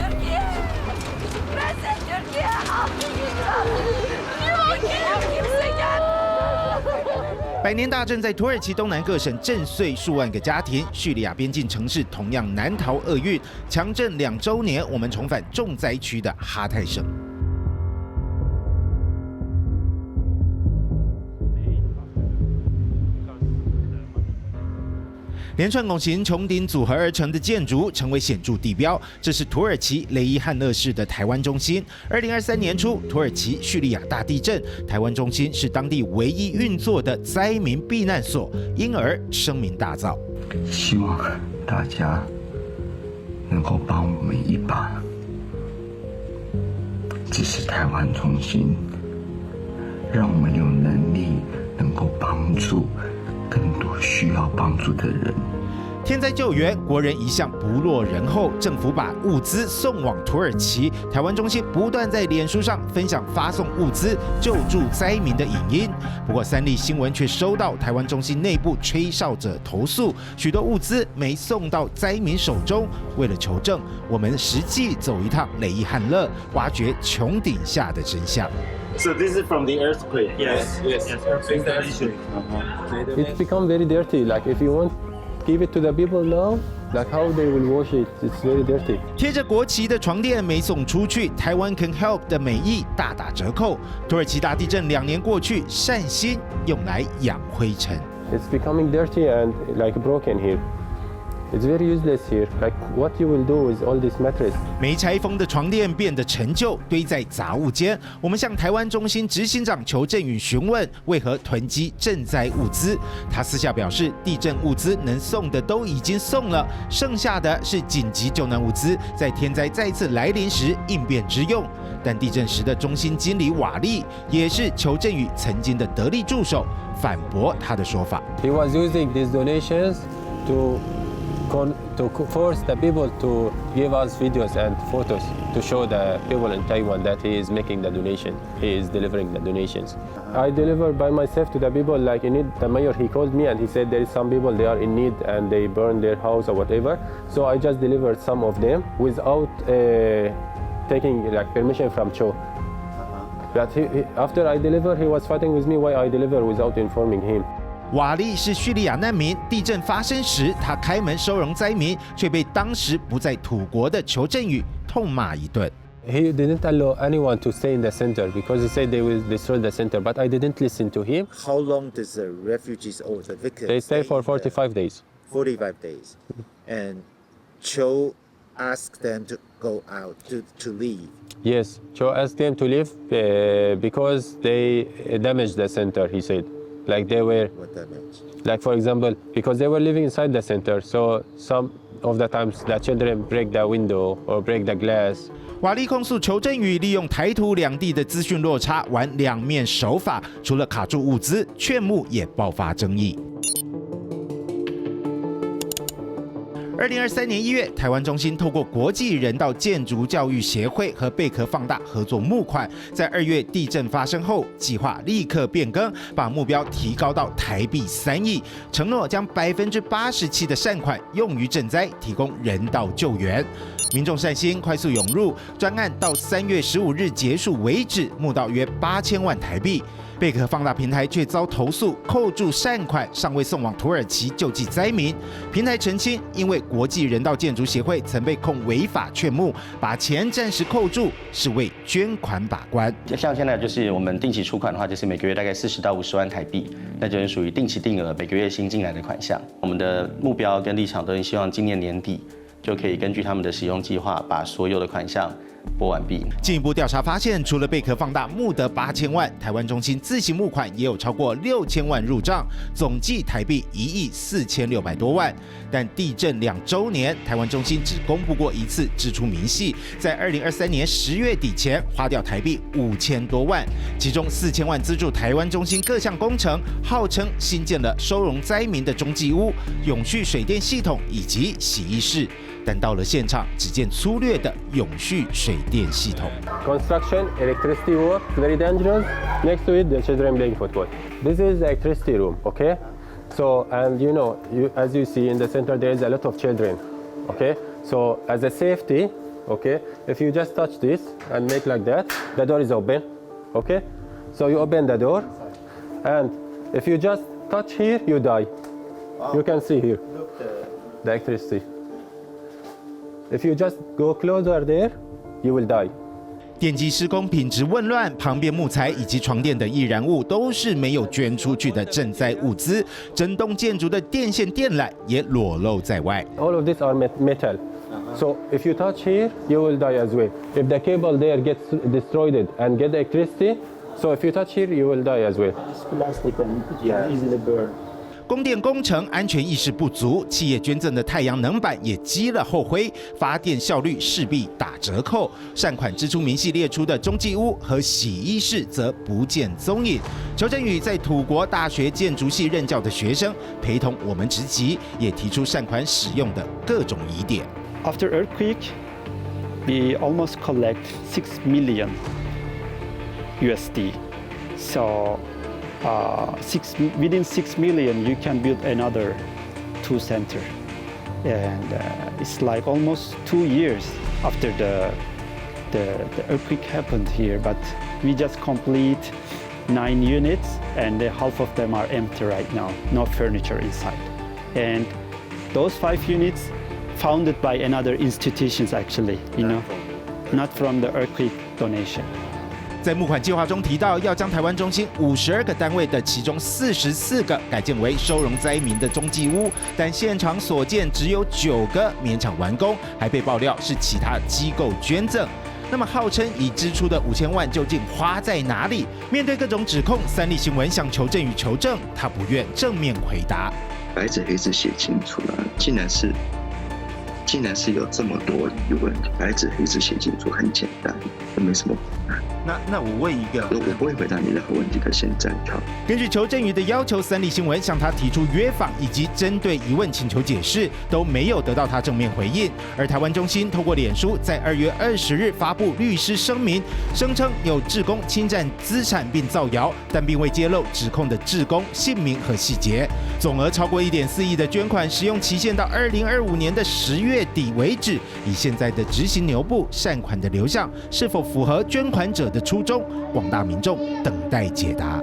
Türkiye! Prenses Türkiye! Altı yıllar! Yok kimse gelmiyor! 百年大震在土耳其东南各省震碎数万个家庭，叙利亚边境城市同样难逃厄运。强震2周年，我们重返重灾区的哈泰省。连串拱形穹顶组合而成的建筑成为显著地标，这是土耳其雷伊汉勒市的台湾中心。2023年初，土耳其叙利亚大地震，台湾中心是当地唯一运作的灾民避难所，因而声名大噪。希望大家能够帮我们一把，支持台湾中心，让我们有能力能够帮助更多需要帮助的人。天灾救援，国人一向不落人后，政府把物资送往土耳其，台湾中心不断在脸书上分享发送物资救助灾民的影音。不过三立新闻却收到台湾中心内部吹哨者投诉，许多物资没送到灾民手中。为了求证，我们实际走一趟雷伊汉勒，挖掘穹顶下的真相。So this is from the earthquake. Yes. It's become very dirty. Like if you want, give it to the people now. Like how they will wash it, it's very dirty. 贴着国旗的床垫没送出去，台湾 Can Help 的美意大打折扣。土耳其大地震2年过去，善心用来养灰尘。It's becoming dirty and like broken here. It's very useless here. Like what you will do with all this mattress? 没拆封的床垫变得陈旧，堆在杂物间。我们向台湾中心执行长裘振宇询问，为何囤积赈灾物资？他私下表示，地震物资能送的都已经送了，剩下的是紧急救难物资，在天灾再次来临时应变之用。但地震时的中心经理瓦利也是裘振宇曾经的得力助手，反驳他的说法。He was using these donations to force the people to give us videos and photos to show the people in Taiwan that he is making the donation, he is delivering the donations. I deliver by myself to the people like in need. The mayor, he called me and he said there is some people they are in need and they burn their house or whatever. So I just delivered some of them without taking like permission from Cho. But after I deliver, he was fighting with me why I deliver without informing him. 瓦利是叙利亚难民，地震发生时，他开门收容灾民，却被当时不在土国的裘振宇痛骂一顿。He didn't allow anyone to stay in the center because he said they will destroy the center, but I didn't listen to him. How long does the refugees or the victims They stay for 45 days. 45 days. And Cho asked them to go out, to leave. Yes, Cho asked them to leave because they damaged the center, he said. Like they were, What damage? like for example, because they were living inside the center, so some of the times the children break the window or break the glass. 瓦利控诉裘振宇利用台土两地的资讯落差，玩两面手法，除了卡住物资，劝募也爆发争议。2023年1月，台湾中心透过国际人道建筑教育协会和贝壳放大合作募款，在2月地震发生后，计划立刻变更，把目标提高到台币3亿，承诺将87%的善款用于赈灾，提供人道救援。民众善心快速涌入，专案到3月15日结束为止，募到约8000万台币。贝壳放大平台却遭投诉扣住善款，尚未送往土耳其救济灾民。平台澄清，因为国际人道建筑协会曾被控违法劝募，把钱暂时扣住，是为捐款把关。像现在就是我们定期出款的话，就是每个月大概40到50万台币，那就是属于定期定额，每个月新进来的款项。我们的目标跟立场都是希望今年年底就可以根据他们的使用计划，把所有的款项拨完毕。进一步调查发现，除了贝壳放大募得8000万，台湾中心自行募款也有超过6000万入账，总计台币1亿4600多万。但地震2周年，台湾中心只公布过一次支出明细，在2023年10月底前花掉台币5000多万，其中4000万资助台湾中心各项工程，号称新建了收容灾民的中继屋、永续水电系统以及洗衣室。但到了现场，只见粗略的永续水电系统。Construction, electricity work, very dangerous. Next to it, the children playing football. This is the electricity room, okay? So, and you know, as you see in the center, there is a lot of children, okay? So, as a safety, Okay, if you just touch this and make like that, the door is open. Okay, so you open the door, and if you just touch here, you die. You can see here the electricity. If you just go closer there, you will die. 电机施工品质混乱，旁边木材以及床垫等易燃物都是没有捐出去的赈灾物资，整栋建筑的电线电缆也裸露在外。All of these are metal. So if you touch here, you will die as well. If the cable there gets destroyed and get electricity, so if you touch here, you will die as well. Plastic and easily burn. 供电工程安全意识不足，企业捐赠的太阳能板也积了厚灰，发电效率势必打折扣。善款支出明细列出的中继屋和洗衣室则不见踪影。邱振宇在土国大学建筑系任教的学生陪同我们直击，也提出善款使用的各种疑点。After earthquake, we almost collect 6 million USD. So within 6 million, you can build another 2 center. And it's like almost 2 years after the earthquake happened here, but we just complete 9 units, and half of them are empty right now, no furniture inside. And those 5 units founded by another institutions actually, not from the earthquake donation. 在募款计划中提到，要将台湾中心52个单位的其中44个改建为收容灾民的中继屋，但现场所见只有9个勉强完工，还被爆料是其他机构捐赠。那么，号称已支出的5000万究竟花在哪里？面对各种指控，三立新闻向邱振宇求证，他不愿正面回答。白纸黑字写清楚了，竟然是有这么多疑问，白纸黑字写清楚很简单，没什么困难。那我问一个，我不会回答你任何问题的，现在好。根据邱振宇的要求，三立新闻向他提出约访以及针对疑问请求解释，都没有得到他正面回应。而台湾中心透过脸书在2月20日发布律师声明，声称有志工侵占资产并造谣，但并未揭露指控的志工姓名和细节。总额超过1.4亿的捐款，使用期限到2025年的10月底为止。以现在的执行牛步，善款的流向是否符合捐款者的初衷？广大民众等待解答。